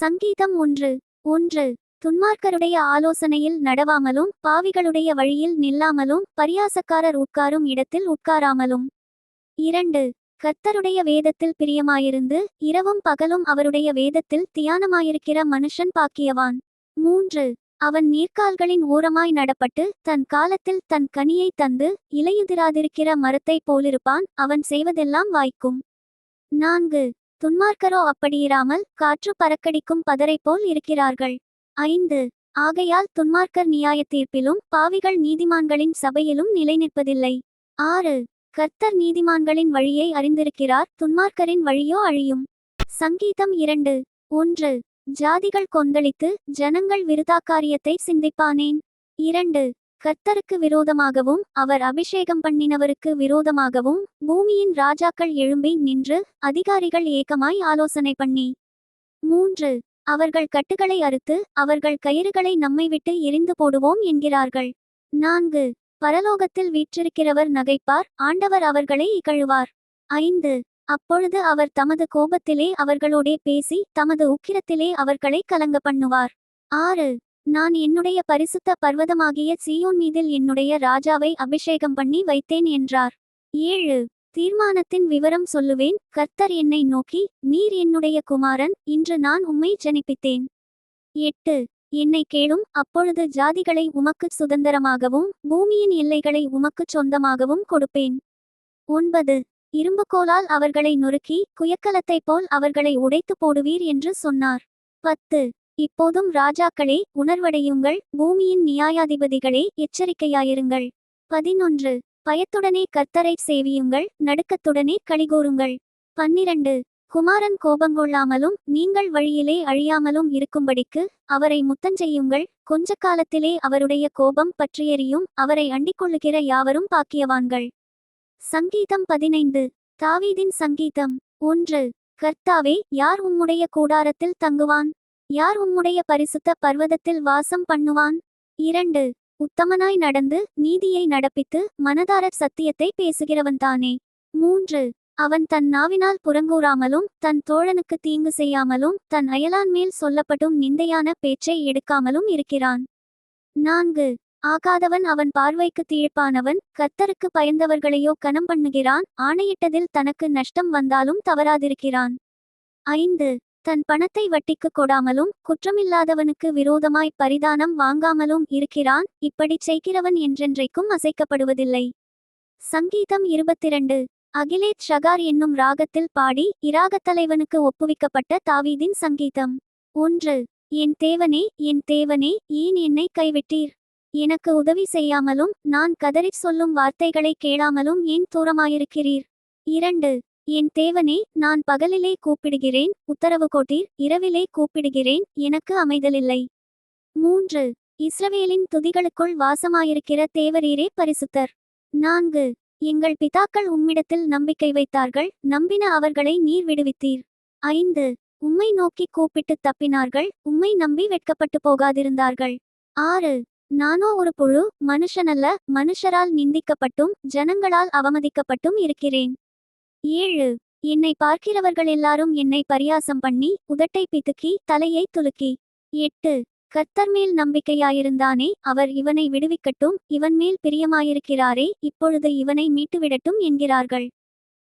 சங்கீதம் 1:1. துன்மார்க்கருடைய ஆலோசனையில் நடவாமலும் பாவிகளுடைய வழியில் நில்லாமலும் பரியாசக்காரர் உட்காரும் இடத்தில் உட்காராமலும். 2. கர்த்தருடைய வேதத்தில் பிரியமாயிருந்து இரவும் பகலும் அவருடைய வேதத்தில் தியானமாயிருக்கிற மனுஷன் பாக்கியவான். 3. அவன் நீர்க்கால்களின் ஓரமாய் நடப்பட்டு தன் காலத்தில் தன் கனியை தந்து இலையுதிராதிருக்கிற மரத்தைப் போலிருப்பான், அவன் செய்வதெல்லாம் வாய்க்கும். 4. துன்மார்க்கரோ அப்படியிராமல் காற்று பறக்கடிக்கும் பதரைப் போல் இருக்கிறார்கள். 5. ஆகையால் துன்மார்க்கர் நியாயத்தீர்ப்பிலும் பாவிகள் நீதிமான்களின் சபையிலும் நிலைநிற்பதில்லை. 6. கர்த்தர் நீதிமான்களின் வழியை அறிந்திருக்கிறார், துன்மார்க்கரின் வழியோ அழியும். சங்கீதம் 2:1. ஜாதிகள் கொந்தளித்து ஜனங்கள் விருதாக்காரியத்தை சிந்திப்பானேன். 2. கர்த்தருக்கு விரோதமாகவும் அவர் அபிஷேகம் பண்ணினவருக்கு விரோதமாகவும் பூமியின் ராஜாக்கள் எழும்பி நின்று அதிகாரிகள் ஏகமாய் ஆலோசனை பண்ணி. 3. அவர்கள் கட்டுகளை அறுத்து அவர்கள் கயிறுகளை நம்மை விட்டு எரிந்து போடுவோம் என்கிறார்கள். 4. பரலோகத்தில் வீற்றிருக்கிறவர் நகைப்பார், ஆண்டவர் அவர்களை இகழுவார். 5. அப்பொழுது அவர் தமது கோபத்திலே அவர்களோடே பேசி தமது உக்கிரத்திலே அவர்களை கலங்க பண்ணுவார். 6. நான் என்னுடைய பரிசுத்த பர்வதமாகிய சீயோன் மீதில் என்னுடைய ராஜாவை அபிஷேகம் பண்ணி வைத்தேன் என்றார். 7. தீர்மானத்தின் விவரம் சொல்லுவேன். கர்த்தர் என்னை நோக்கி, நீர் என்னுடைய குமாரன், இன்று நான் உம்மை ஜனிப்பித்தேன். 8. என்னை கேளும், அப்பொழுது ஜாதிகளை உமக்குச் சுதந்தரமாகவும் பூமியின் எல்லைகளை உமக்குச் சொந்தமாகவும் கொடுப்பேன். 9. இரும்புகோலால் அவர்களை நொறுக்கி குயக்கலத்தைப் போல் அவர்களை உடைத்து போடுவீர் என்று சொன்னார். 10. இப்போதும் ராஜாக்களே உணர்வடையுங்கள், பூமியின் நியாயாதிபதிகளே எச்சரிக்கையாயிருங்கள். 11. பயத்துடனே கர்த்தரை சேவியுங்கள், நடுக்கத்துடனே களிகூருங்கள். 12. குமாரன் கோபங்கொள்ளாமலும் நீங்கள் வழியிலே அழியாமலும் இருக்கும்படிக்கு அவரை முத்தஞ்செய்யுங்கள், கொஞ்ச காலத்திலே அவருடைய கோபம் பற்றியெறியும், அவரை அண்டிக்கொள்ளுகிற யாவரும் பாக்கியவான்கள். சங்கீதம் 15. தாவீதின் சங்கீதம். 1. கர்த்தாவே, யார் உம்முடைய கூடாரத்தில் தங்குவான்? யார் உம்முடைய பரிசுத்த பர்வதத்தில் வாசம் பண்ணுவான்? 2. உத்தமனாய் நடந்து நீதியை நடப்பித்து மனதார சத்தியத்தை பேசுகிறவன்தானே. 3. அவன் தன் நாவினால் புறங்கூறாமலும் தன் தோழனுக்கு தீங்கு செய்யாமலும் தன் அயலான் மேல் சொல்லப்படும் நிந்தையான பேச்சை எடுக்காமலும் இருக்கிறான். 4. ஆகாதவன் அவன் பார்வைக்கு தீழ்ப்பானவன், கர்த்தருக்கு பயந்தவர்களையோ கனம் பண்ணுகிறான், ஆணையிட்டதில் தனக்கு நஷ்டம் வந்தாலும் தவறாதிருக்கிறான். 5. தன் பணத்தை வட்டிக்கு கொடாமலும் குற்றமில்லாதவனுக்கு விரோதமாய் பரிதானம் வாங்காமலும் இருக்கிறான், இப்படிச் செய்கிறவன் என்றென்றைக்கும் அசைக்கப்படுவதில்லை. சங்கீதம் 22. அகிலேத் ஷகார் என்னும் ராகத்தில் பாடி இராகத்தலைவனுக்கு ஒப்புவிக்கப்பட்ட தாவீதின் சங்கீதம். 1. என் தேவனே, என் தேவனே, ஏன் என்னை கைவிட்டீர்? எனக்கு உதவி செய்யாமலும் நான் கதறிச் சொல்லும் வார்த்தைகளை கேளாமலும் ஏன் தூரமாயிருக்கிறீர்? 2. என் தேவனே, நான் பகலிலே கூப்பிடுகிறேன், உத்தரவு கொட்டீர், இரவிலே கூப்பிடுகிறேன், எனக்கு அமைதலில்லை. 3. இஸ்ரவேலின் துதிகளுக்குள் வாசமாயிருக்கிற தேவரீரே பரிசுத்தர். 4. எங்கள் பிதாக்கள் உம்மிடத்தில் நம்பிக்கை வைத்தார்கள், நம்பின அவர்களை நீர் விடுவித்தீர். 5. உம்மை நோக்கி கூப்பிட்டு தப்பினார்கள், உம்மை நம்பி வெட்கப்பட்டு போகாதிருந்தார்கள். 6. நானோ ஒரு புழு, மனுஷனல்ல, மனுஷரால் நிந்திக்கப்பட்டும் ஜனங்களால் அவமதிக்கப்பட்டும் இருக்கிறேன். 7. என்னை பார்க்கிறவர்கள் எல்லாரும் என்னை பரியாசம் பண்ணி உதட்டை பிதுக்கி தலையை துலுக்கி. 8. கர்த்தர் மேல் நம்பிக்கையாயிருந்தானே, அவர் இவனை விடுவிக்கட்டும், இவன் மேல் பிரியமாயிருக்கிறாரே, இப்பொழுது இவனை மீட்டுவிடட்டும் என்கிறார்கள்.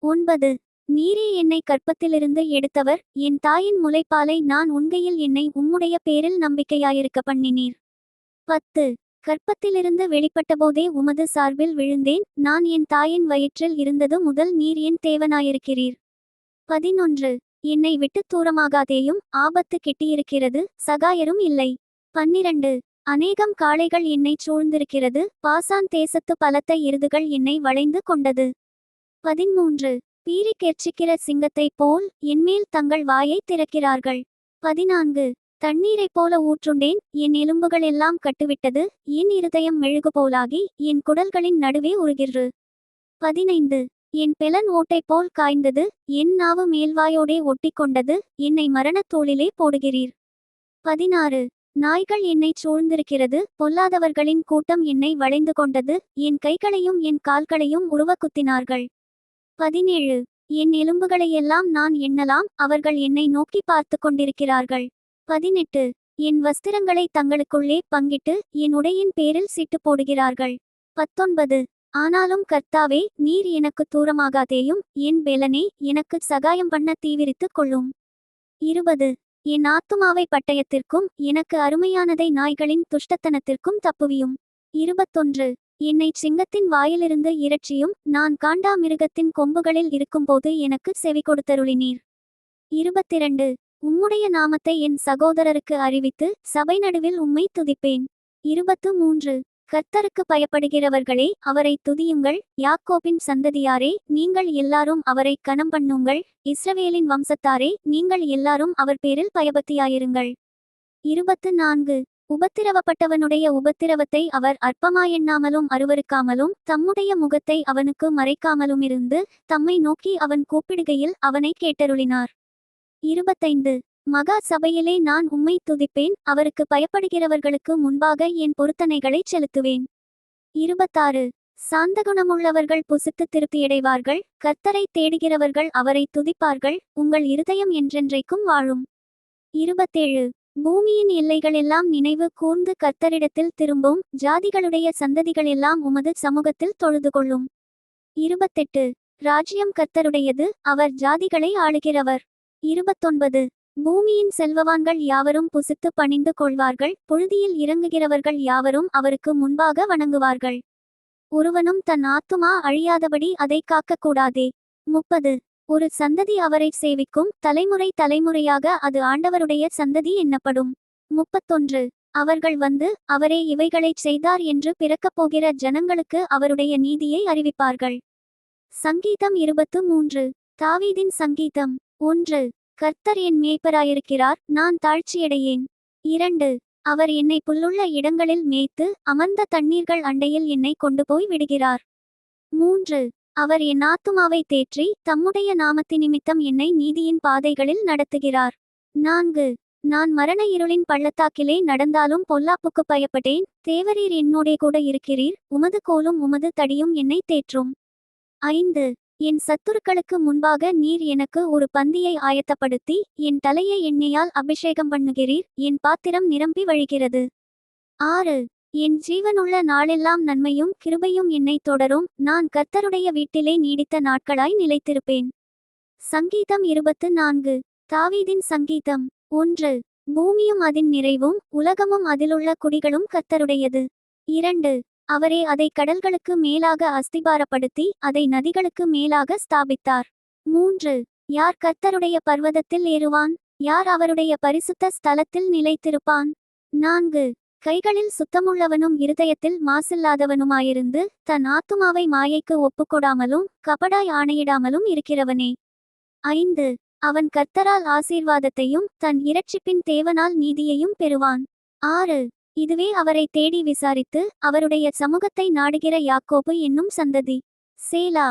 9. நீரே என்னை கற்பத்திலிருந்து எடுத்தவர், என் தாயின் முலைப்பாலை நான் உண்கையில் என்னை உம்முடைய பேரில் நம்பிக்கையாயிருக்க பண்ணினீர். 10. கற்பத்திலிருந்து வெளிப்பட்டபோதே உமது சார்பில் விழுந்தேன், நான் என் தாயின் வயிற்றில் இருந்தது முதல் நீர் என் தேவனாயிருக்கிறீர். 11. என்னை விட்டு தூரமாகாதேயும், ஆபத்து கிட்டியிருக்கிறது, சகாயரும் இல்லை. 12. அநேகம் காளைகள் என்னை சூழ்ந்திருக்கிறது, பாசான் தேசத்து பலத்த எருதுகள் என்னை வளைந்து கொண்டது. 13. பீறி கெர்ச்சிக்கிற சிங்கத்தைப் போல் என்மேல் தங்கள் வாயை திறக்கிறார்கள். 14. தண்ணீரைப் போல ஊற்றுண்டேன், என் எலும்புகள் எல்லாம் கட்டுவிட்டது, என் இருதயம் மெழுகு போலாகி என் குடல்களின் நடுவே உருகிறது. 15. என் பெலன் ஓட்டை போல் காய்ந்தது, என் நாவு மேல்வாயோடே ஒட்டி கொண்டது, என்னை மரணத் தோளிலே போடுகிறீர். 16. நாய்கள் என்னை சூழ்ந்திருக்கிறது, பொல்லாதவர்களின் கூட்டம் என்னை வளைந்து கொண்டது, என் கைகளையும் என் கால்களையும் உருவ குத்தினார்கள். 17. என் எலும்புகளையெல்லாம் நான் எண்ணலாம், அவர்கள் என்னை நோக்கி பார்த்து கொண்டிருக்கிறார்கள். 18. என் வஸ்திரங்களை தங்களுக்குள்ளே பங்கிட்டு என் உடையின் பேரில் சீட்டு போடுகிறார்கள். 19. ஆனாலும் கர்த்தாவே, நீர் எனக்கு தூரமாகாதேயும், என் பெலனே, எனக்கு சகாயம் பண்ண தீவிரித்துக் கொள்ளும். 20. என் ஆத்துமாவை பட்டயத்திற்கும் எனக்கு அருமையானதை நாய்களின் துஷ்டத்தனத்திற்கும் தப்புவியும். 21. என்னைச் சிங்கத்தின் வாயிலிருந்து இரட்சியும், நான் காண்டா மிருகத்தின் கொம்புகளில் இருக்கும்போது எனக்கு செவி கொடுத்தருளினீர். 22. உம்முடைய நாமத்தை என் சகோதரருக்கு அறிவித்து சபை நடுவில் உம்மை துதிப்பேன். 23. கர்த்தருக்கு பயப்படுகிறவர்களே, அவரை துதியுங்கள். யாக்கோபின் சந்ததியாரே, நீங்கள் எல்லாரும் அவரை கனம் பண்ணுங்கள். இஸ்ரவேலின் வம்சத்தாரே, நீங்கள் எல்லாரும் அவர் பேரில் பயபக்தியாயிருங்கள். 24. உபத்திரவப்பட்டவனுடைய உபத்திரவத்தை அவர் அற்பமாயெண்ணாமலும் அருவருக்காமலும் தம்முடைய முகத்தை அவனுக்கு மறைக்காமலுமிருந்து தம்மை நோக்கி அவன் கூப்பிடுகையில் அவனை கேட்டருளினார். 25. மகா சபையிலே நான் உம்மை துதிப்பேன், அவருக்கு பயப்படுகிறவர்களுக்கு முன்பாக என் பொருத்தனைகளைச் செலுத்துவேன். 26. சாந்தகுணமுள்ளவர்கள் புசித்து திருப்தியடைவார்கள், கர்த்தரை தேடுகிறவர்கள் அவரை துதிப்பார்கள், உங்கள் இருதயம் என்றென்றைக்கும் வாழும். 27. பூமியின் எல்லைகளெல்லாம் நினைவு கூர்ந்து கர்த்தரிடத்தில் திரும்பும், ஜாதிகளுடைய சந்ததிகளெல்லாம் உமது சமூகத்தில் தொழுது கொள்ளும். 28. ராஜ்யம் கர்த்தருடையது, அவர் ஜாதிகளை ஆளுகிறவர். 29. பூமியின் செல்வவான்கள் யாவரும் புசித்து பணிந்து கொள்வார்கள், புழுதியில் இறங்குகிறவர்கள் யாவரும் அவருக்கு முன்பாக வணங்குவார்கள். ஒருவனும் தன் ஆத்துமா அழியாதபடி அதை காக்கக்கூடாதே. 30. ஒரு சந்ததி அவரை சேவிக்கும், தலைமுறை தலைமுறையாக அது ஆண்டவருடைய சந்ததி என்னப்படும். 31. அவர்கள் வந்து, அவரே இவைகளைச் செய்தார் என்று பிறக்கப்போகிற ஜனங்களுக்கு அவருடைய நீதியை அறிவிப்பார்கள். சங்கீதம் 23. தாவீதின் சங்கீதம். 1. கர்த்தர் என் மேய்ப்பராயிருக்கிறார், நான் தாழ்ச்சியடையேன். 2. அவர் என்னை புல்லுள்ள இடங்களில் மேய்த்து அமர்ந்த தண்ணீர்கள் அண்டையில் என்னை கொண்டு போய் விடுகிறார். 3. அவர் என் ஆத்துமாவை தேற்றி தம்முடைய நாமத்தினிமித்தம் என்னை நீதியின் பாதைகளில் நடத்துகிறார். 4. நான் மரண இருளின் பள்ளத்தாக்கிலே நடந்தாலும் பொல்லாப்புக்கு பயப்பட்டேன், தேவரீர் என்னோடே கூட இருக்கிறீர், உமது கோலும் உமது தடியும் என்னை தேற்றும். 5. என் சத்துருக்களுக்கு முன்பாக நீர் எனக்கு ஒரு பந்தியை ஆயத்தப்படுத்தி என் தலையை எண்ணெயால் அபிஷேகம் பண்ணுகிறீர், என் பாத்திரம் நிரம்பி வழிகிறது. 6. என் ஜீவனுள்ள நாளெல்லாம் நன்மையும் கிருபையும் என்னை தொடரும், நான் கர்த்தருடைய வீட்டிலே நீடித்த நாட்களாய் நிலைத்திருப்பேன். சங்கீதம் 24. தாவீதின் சங்கீதம். 1. பூமியும் அதின் நிறைவும் உலகமும் அதிலுள்ள குடிகளும் கர்த்தருடையது. 2. அவரே அதை கடல்களுக்கு மேலாக அஸ்திபாரப்படுத்தி அதை நதிகளுக்கு மேலாக ஸ்தாபித்தார். 3. யார் கர்த்தருடைய பர்வதத்தில் ஏறுவான்? யார் அவருடைய பரிசுத்த ஸ்தலத்தில் நிலைத்திருப்பான்? 4. கைகளில் சுத்தமுள்ளவனும் இருதயத்தில் மாசில்லாதவனுமாயிருந்து தன் ஆத்துமாவை மாயைக்கு ஒப்புக்கொடாமலும் கபடாய் ஆணையிடாமலும் இருக்கிறவனே. 5. அவன் கர்த்தரால் ஆசீர்வாதத்தையும் தன் இரட்சிப்பின் தேவனால் நீதியையும் பெறுவான். 6. இதுவே அவரை தேடி விசாரித்து அவருடைய சமூகத்தை நாடுகிற யாக்கோபு என்னும் சந்ததி. சேலா.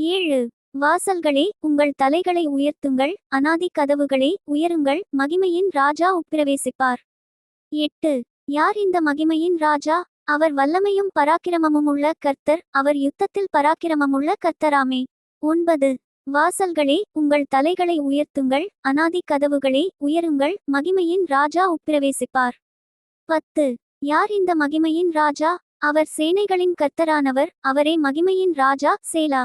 7. வாசல்களே, உங்கள் தலைகளை உயர்த்துங்கள், அநாதி கதவுகளே உயருங்கள், மகிமையின் ராஜா உட்பிரவேசிப்பார். 8. யார் இந்த மகிமையின் ராஜா? அவர் வல்லமையும் பராக்கிரமமுமுள்ள கர்த்தர், அவர் யுத்தத்தில் பராக்கிரமமுள்ள கர்த்தராமே. 9. வாசல்களே, உங்கள் தலைகளை உயர்த்துங்கள், அநாதி கதவுகளே உயருங்கள், மகிமையின் ராஜா உட்பிரவேசிப்பார். 10. யார் இந்த மகிமையின் ராஜா? அவர் சேனைகளின் கர்த்தரானவர், அவரே மகிமையின் ராஜா. சேலா.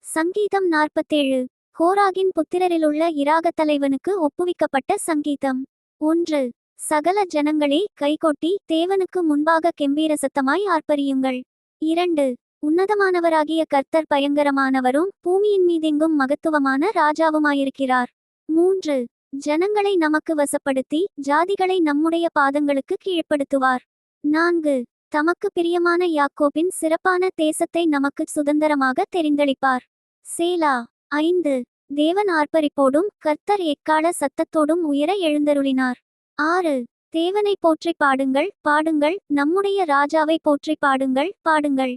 சங்கீதம் 47. கோராகின் புத்திரரிலுள்ள இராகத் தலைவனுக்கு ஒப்புவிக்கப்பட்ட சங்கீதம். 1. சகல ஜனங்களே, கைகொட்டி தேவனுக்கு முன்பாக கெம்பீர சத்தமாய் ஆர்ப்பரியுங்கள். 2. உன்னதமானவராகிய கர்த்தர் பயங்கரமானவரும் பூமியின் மீதெங்கும் மகத்துவமான ராஜாவுமாயிருக்கிறார். 3. ஜனங்களை நமக்கு வசப்படுத்தி ஜாதிகளை நம்முடைய பாதங்களுக்கு கீழ்ப்படுத்துவார். 4. தமக்கு பிரியமான யாக்கோபின் சிறப்பான தேசத்தை நமக்கு சுதந்திரமாக தெரிந்தளிப்பார். சேலா. 5. தேவன் ஆர்ப்பரிப்போடும் கர்த்தர் எக்காள சத்தத்தோடும் உயர எழுந்தருளினார். 6. தேவனை போற்றி பாடுங்கள், பாடுங்கள், நம்முடைய ராஜாவை போற்றி பாடுங்கள், பாடுங்கள்.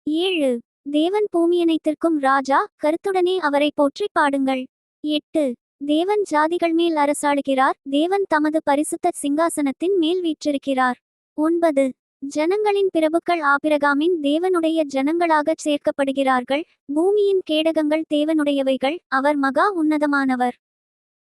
7. தேவன் பூமியனைத்திற்கும் ராஜா, கருத்துடனே அவரை போற்றி பாடுங்கள். 8. தேவன் ஜாதிகள் மேல் அரசாளுகிறார், தேவன் தமது பரிசுத்த சிங்காசனத்தின் மேல் வீற்றிருக்கிறார். 9. ஜனங்களின் பிரபுக்கள் ஆபிரகாமின் தேவனுடைய ஜனங்களாகச் சேர்க்கப்படுகிறார்கள், பூமியின் கேடகங்கள் தேவனுடையவைகள், அவர் மகா உன்னதமானவர்.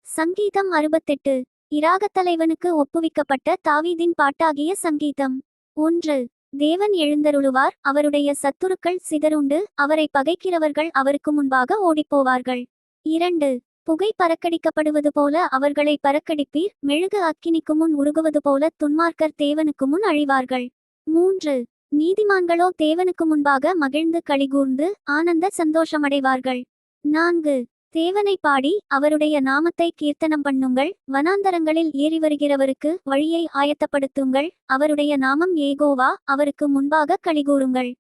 சங்கீதம் 68. இராகத் தலைவனுக்கு ஒப்புவிக்கப்பட்ட தாவீதின் பாட்டாகிய சங்கீதம். 1. தேவன் எழுந்தருளுவார், அவருடைய சத்துருக்கள் சிதறுண்டு, அவரை பகைக்கிறவர்கள் அவருக்கு முன்பாக ஓடிப்போவார்கள். 2. புகை பறக்கடிக்கப்படுவது போல அவர்களை பறக்கடிப்பீர், மெழுகு அக்கினிக்கு முன் உருகுவது போல துன்மார்க்கர் தேவனுக்கு முன் அழிவார்கள். 3. நீதிமான்களோ தேவனுக்கு முன்பாக மகிழ்ந்து களிகூர்ந்து ஆனந்த சந்தோஷமடைவார்கள். 4. தேவனை பாடி அவருடைய நாமத்தை கீர்த்தனம் பண்ணுங்கள், வனாந்தரங்களில் ஏறி வருகிறவருக்கு வழியை ஆயத்தப்படுத்துங்கள், அவருடைய நாமம் யெகோவா, அவருக்கு முன்பாக களிகூருங்கள்.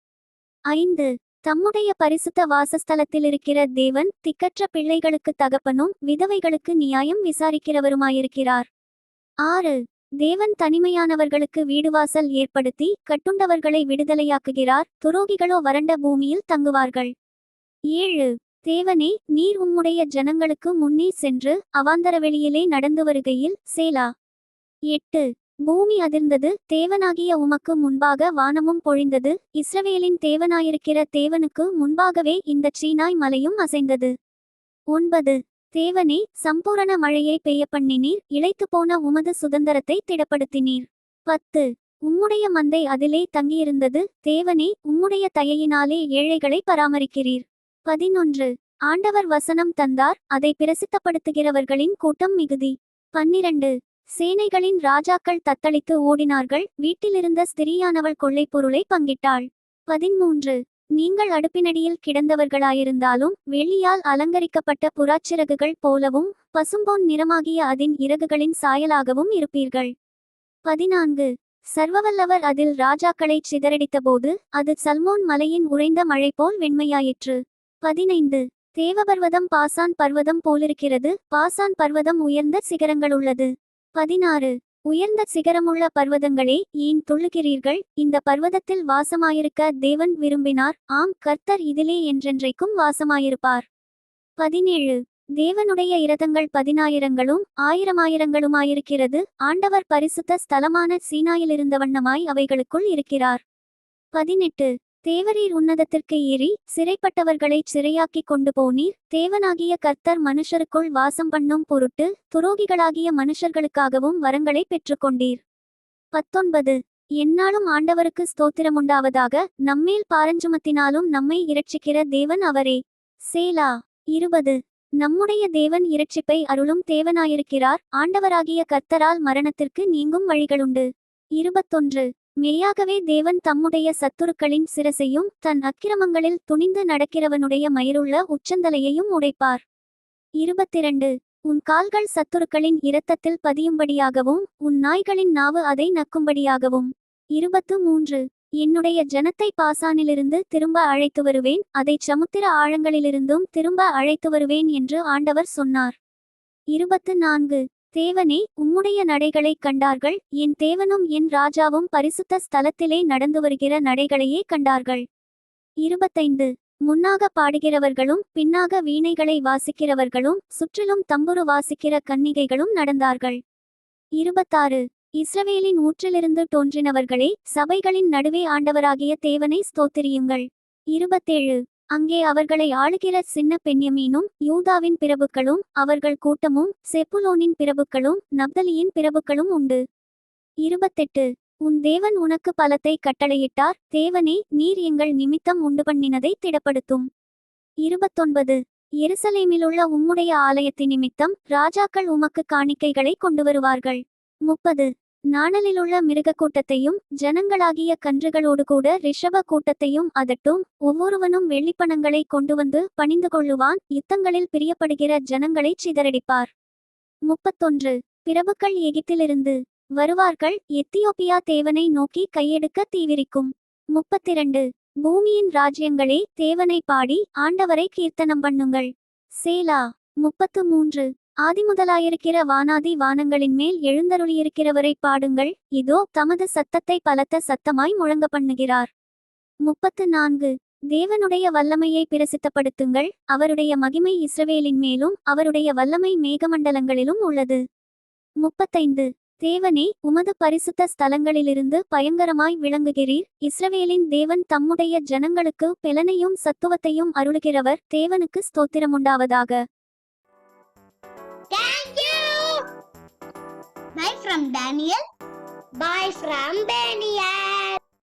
5. தம்முடைய பரிசுத்த வாசஸ்தலத்திலிருக்கிற தேவன் திக்கற்ற பிள்ளைகளுக்கு தகப்பனும் விதவைகளுக்கு நியாயம் விசாரிக்கிறவருமாயிருக்கிறார். 6. தேவன் தனிமையானவர்களுக்கு வீடுவாசல் ஏற்படுத்தி கட்டுண்டவர்களை விடுதலையாக்குகிறார், துரோகிகளோ வறண்ட பூமியில் தங்குவார்கள். 7. தேவனே, நீர் உம்முடைய ஜனங்களுக்கு முன்னே சென்று அவாந்தரவெளியிலே நடந்து வருகையில் சேலா. 8. பூமி அதிர்ந்தது, தேவனாகிய உமக்கு முன்பாக வானமும் பொழிந்தது, இஸ்ரவேலின் தேவனாயிருக்கிற தேவனுக்கு முன்பாகவே இந்த சீனாய் மலையும் அசைந்தது. 9. தேவனே, சம்பூரண மழையை பெய்யப்பண்ணினீர், இளைத்து போன உமது சுதந்தரத்தை திடப்படுத்தினீர். 10. உம்முடைய மந்தை அதிலே தங்கியிருந்தது, தேவனே, உம்முடைய தயையினாலே ஏழைகளை பராமரிக்கிறீர். 11. ஆண்டவர் வசனம் தந்தார், அதை பிரசித்தப்படுத்துகிறவர்களின் கூட்டம் மிகுதி. 12. சேனைகளின் ராஜாக்கள் தத்தளித்து ஓடினார்கள், வீட்டிலிருந்த ஸ்திரீயானவள் கொள்ளைப் பொருளை பங்கிட்டாள். 13. நீங்கள் அடுப்பினடியில் கிடந்தவர்களாயிருந்தாலும் வெள்ளியால் அலங்கரிக்கப்பட்ட புறாச்சிறகுகள் போலவும் பசும்பொன் நிறமாகிய அதன் இறகுகளின் சாயலாகவும் இருப்பீர்கள். 14. சர்வவல்லவர் அதில் ராஜாக்களைச் சிதறடித்தபோது அது சல்மோன் மலையின் உறைந்த மழை போல் வெண்மையாயிற்று. 15. தேவபர்வதம் பாசான் பர்வதம் போலிருக்கிறது, பாசான் பர்வதம் உயர்ந்த சிகரங்களுள்ளது. 16. உயர்ந்த சிகரமுள்ள பர்வதங்களே, ஏன் துள்ளுகிறீர்கள்? இந்த பர்வதத்தில் வாசமாயிருக்க தேவன் விரும்பினார், ஆம், கர்த்தர் இதிலே என்றென்றைக்கும் வாசமாயிருப்பார். 17. தேவனுடைய இரதங்கள் 10,000ங்களும் 1000,000ங்களுமாயிருக்கிறது, ஆண்டவர் பரிசுத்த ஸ்தலமான சீனாயிலிருந்தவண்ணமாய் அவைகளுக்குள் இருக்கிறார். 18. தேவரீர் உன்னதத்திற்கு ஏறி சிறைப்பட்டவர்களைச் சிறையாக்கிக் கொண்டு போனீர், தேவனாகிய கர்த்தர் மனுஷருக்குள் வாசம் பண்ணும் பொருட்டு துரோகிகளாகிய மனுஷர்களுக்காகவும் வரங்களை பெற்றுக்கொண்டீர். 19. எந்நாளும் ஆண்டவருக்கு ஸ்தோத்திரமுண்டாவதாக, நம்மேல் பாரஞ்சுமத்தினாலும் நம்மை இரட்சிக்கிற தேவன் அவரே. சேலா. 20. நம்முடைய தேவன் இரட்சிப்பை அருளும் தேவனாயிருக்கிறார், ஆண்டவராகிய கர்த்தரால் மரணத்திற்கு நீங்கும் வழிகளுண்டு. 21. மெய்யாகவே தேவன் தம்முடைய சத்துருக்களின் சிரசையும் தன் அக்கிரமங்களில் துணிந்து நடக்கிறவனுடைய மயிருள்ள உச்சந்தலையையும் உடைப்பார். 22. உன் கால்கள் சத்துருக்களின் இரத்தத்தில் பதியும்படியாகவும் உன் நாய்களின் நாவு அதை நக்கும்படியாகவும். 23. என்னுடைய ஜனத்தை பாசானிலிருந்து திரும்ப அழைத்து வருவேன், அதைச் சமுத்திர ஆழங்களிலிருந்தும் திரும்ப அழைத்து வருவேன் என்று ஆண்டவர் சொன்னார். 24. தேவனே, உம்முடைய நடைகளைக் கண்டார்கள், என் தேவனும் என் ராஜாவும் பரிசுத்த ஸ்தலத்திலே நடந்து வருகிற நடைகளையே கண்டார்கள். 25. முன்னாக பாடுகிறவர்களும் பின்னாக வீணைகளை வாசிக்கிறவர்களும் சுற்றிலும் தம்புரு வாசிக்கிற கன்னிகைகளும் நடந்தார்கள். 26. இஸ்ரவேலின் ஊற்றிலிருந்து தோன்றினவர்களே, சபைகளின் நடுவே ஆண்டவராகிய தேவனை ஸ்தோத்திரியுங்கள். 27. அங்கே அவர்களை ஆளுகிற சின்ன பென்யமீனும் யூதாவின் பிரபுக்களும் அவர்கள் கூட்டமும் செப்புலோனின் பிரபுக்களும் நப்தலியின் பிரபுக்களும் உண்டு. 28. உன் தேவன் உனக்கு பலத்தை கட்டளையிட்டார், தேவனே, நீர் எங்கள் நிமித்தம் உண்டுபண்ணினதை திடப்படுத்தும். 29. எருசலேமிலுள்ள உம்முடைய ஆலயத்தின் நிமித்தம் ராஜாக்கள் உமக்கு காணிக்கைகளை கொண்டு வருவார்கள். 30. நாணலிலுள்ள மிருக கூட்டத்தையும் ஜனங்களாகிய கன்றுகளோடு கூட ரிஷப கூட்டத்தையும் அதட்டும், ஒவ்வொருவனும் வெள்ளிப்பணங்களை கொண்டு வந்து பணிந்து கொள்ளுவான், யுத்தங்களில் பிரியப்படுகிற ஜனங்களை சிதறடிப்பார். 31. பிரபுக்கள் எகிப்திலிருந்து வருவார்கள், எத்தியோப்பியா தேவனை நோக்கி கையெடுக்க தீவிரிக்கும். 32. பூமியின் ராஜ்யங்களே, தேவனை பாடி ஆண்டவரை கீர்த்தனம் பண்ணுங்கள். சேலா. 33. ஆதிமுதலாயிருக்கிற வானாதி வானங்களின் மேல் எழுந்தருளியிருக்கிறவரை பாடுங்கள், இதோ தமது சத்தத்தை பலத்த சத்தமாய் முழங்க பண்ணுகிறார். 34. தேவனுடைய வல்லமையை பிரசித்தப்படுத்துங்கள், அவருடைய மகிமை இஸ்ரவேலின் மேலும் அவருடைய வல்லமை மேகமண்டலங்களிலும் உள்ளது. 35. தேவனே, உமது பரிசுத்த ஸ்தலங்களிலிருந்து பயங்கரமாய் விளங்குகிறீர், இஸ்ரவேலின் தேவன் தம்முடைய ஜனங்களுக்கு பெலனையும் சத்துவத்தையும் அருளுகிறவர், தேவனுக்கு ஸ்தோத்திரமுண்டாவதாக. Thank you! Bye from Daniel. Bye from Daniel.